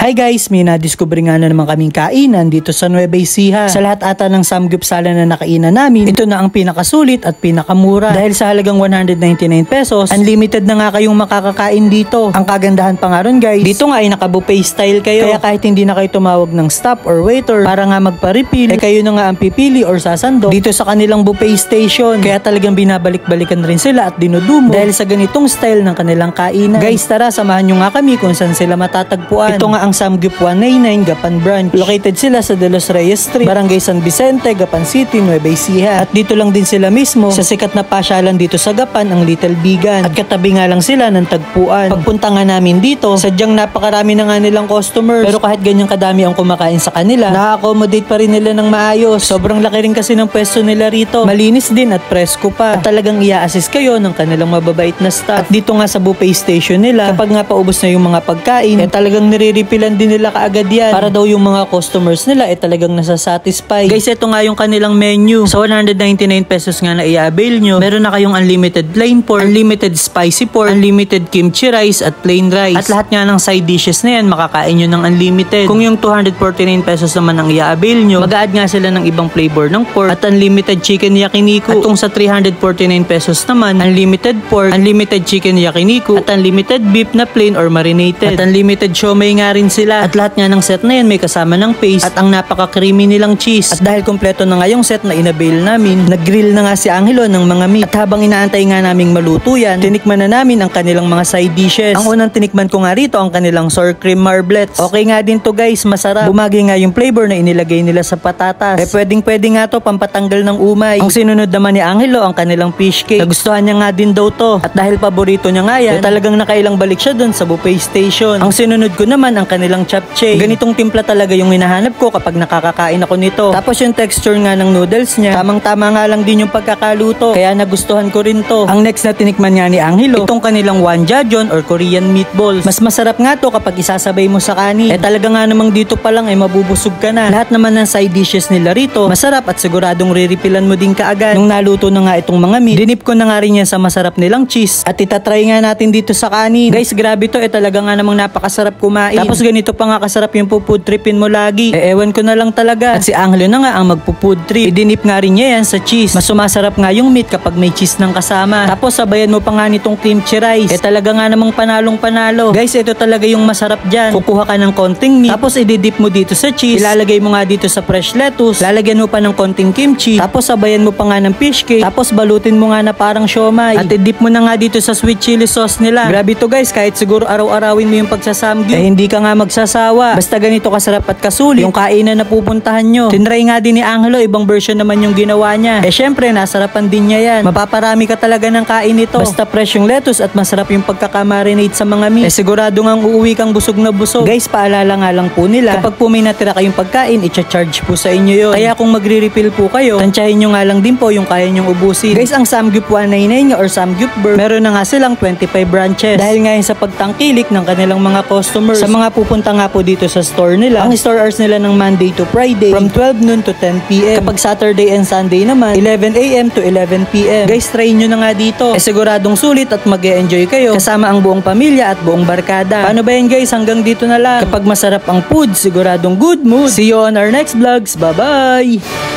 Hi guys, may nadiscover nga na naman kaming kainan dito sa Nueva Ecija. Sa lahat ata ng samgyupsala na nakainan namin, ito na ang pinakasulit at pinakamura. Dahil sa halagang 199 pesos, unlimited na nga kayong makakakain dito. Ang kagandahan pa nga ron guys, dito nga ay naka-buffet style kayo. Kaya kahit hindi na kayo tumawag ng staff or waiter para nga magpa-refill, kayo na nga ang pipili or sasando dito sa kanilang buffet station. Kaya talagang binabalik-balikan rin sila at dinudumo dahil sa ganitong style ng kanilang kainan. Guys, tara, samahan nyo nga kami kung saan sila matatagpuan. Ito nga ang Samgyup 199 Gapan Branch. Located sila sa De Los Reyes Street, Barangay San Vicente, Gapan City, Nueva Ecija. At dito lang din sila mismo sa sikat na pasyalan dito sa Gapan, ang Little Bigan. At katabi nga lang sila ng tagpuan. Pagpunta nga namin dito, sadyang napakarami na nga nilang customers. Pero kahit ganyan kadami ang kumakain sa kanila, na-accommodate pa rin nila ng maayos. Sobrang laki rin kasi ng pwesto nila rito. Malinis din at presko pa. At talagang i-assist kayo ng kanilang mababait na staff. At dito nga sa buffet station nila, kapag nga paubos na yung mga pagkain, talagang nire-refilan din nila kaagad yan para daw yung mga customers nila talagang nasa-satisfy. Guys, ito nga yung kanilang menu. Sa 199 pesos nga na i-avail nyo, meron na kayong unlimited plain pork, unlimited spicy pork, unlimited kimchi rice at plain rice. At lahat nga ng side dishes na yan, makakain nyo ng unlimited. Kung yung 249 pesos naman ang i-avail nyo, mag-add nga sila ng ibang flavor ng pork at unlimited chicken yakiniku. At kung sa 349 pesos naman, unlimited pork, unlimited chicken yakiniku at unlimited beef na plain or marinated. At unlimited siomai nga rin sila. At lahat nga ng set na yan may kasama ng paste at ang napaka-creamy nilang cheese. At dahil kompleto na nga yung set na inabail namin, nag-grill na nga si Angelo ng mga meat. At habang inaantay nga naming maluto yan, tinikman na namin ang kanilang mga side dishes. Ang unang tinikman ko nga rito ang kanilang sour cream marblets. Okay nga din to guys, masarap. Bumagi nga yung flavor na inilagay nila sa patatas. Pwedeng-pwede nga to pampatanggal ng umay. Ang sinunod naman ni Angelo ang kanilang fish cake. Nagustuhan niya nga din daw to. At dahil paborito niya nga yan, talagang nakailang balik siya dun sa buffet station. Ang sinunod ko naman ang kanilang japchae. Ganitong timpla talaga yung hinahanap ko kapag nakakakain ako nito. Tapos yung texture nga ng noodles niya, tamang-tama nga lang din yung pagkakaluto. Kaya nagustuhan ko rin to. Ang next na tinikman nga ni Angelo, itong kanilang wanjajon or Korean meatballs. Mas masarap nga to kapag isasabay mo sa kanin. Talaga nga namang dito pa lang mabubusog ka na. Lahat naman ng side dishes nila rito, masarap at siguradong re-refillan mo din kaagad. Nung naluto na nga itong mga meat, dinip ko na nga rin yan sa masarap nilang cheese. At itatry nga natin dito sa kanin. Guys, grabe to. Talaga nga namang napakasarap kumain. Tapos ganito pa nga kasarap yung food tripin mo lagi. Ewan ko na lang talaga. At si Angelo na nga ang magpo-food trip. Idinip nga rin niya yan sa cheese. Mas sumasarap nga yung meat kapag may cheese ng kasama. Tapos sabayan mo pa nga nitong kimchi rice. Talaga nga namang panalong panalo. Guys, ito talaga yung masarap dyan. Kukuha ka ng konting meat. Tapos ididip mo dito sa cheese. Ilalagay mo nga dito sa fresh lettuce. Lalagyan mo pa ng konting kimchi. Tapos sabayan mo pa nga ng fish cake. Tapos balutin mo nga na parang siomai. At idip mo na nga dito sa sweet chili sauce nila. Grabe to guys. Kahit siguro araw-arawin mo yung pagsasamgyup, hindi ka nga magsasawa. Basta ganito kasarap at kasulit yung kainan na pupuntahan nyo. Tinry nga din ni Angelo, ibang version naman yung ginawa niya. Syempre, nasarapan din niya yan. Mapaparami ka talaga ng kain nito. Basta fresh yung lettuce at masarap yung pagkakamarinate sa mga meat. Sigurado nga uuwi kang busog na busog. Guys, paalala nga lang po nila, kapag po may natira kayong pagkain, i-charge po sa inyo yun. Kaya kung magre-refill po kayo, tansyahin nyo nga lang din po yung kaya nyong ubusin. Guys, ang Samgyup 199 or Samgyup Burger, meron na nga silang 25 branches. Dahil nga sa pagtangkilik ng kanilang mga customers. Sa mga pupunta nga po dito sa store nila, ang store hours nila ng Monday to Friday from 12 noon to 10 p.m. Kapag Saturday and Sunday naman, 11 a.m. to 11 p.m. Guys, try nyo na nga dito. Siguradong sulit at mag-e-enjoy kayo kasama ang buong pamilya at buong barkada. Paano ba yan guys? Hanggang dito na lang. Kapag masarap ang food, siguradong good mood. See you on our next vlogs. Bye-bye!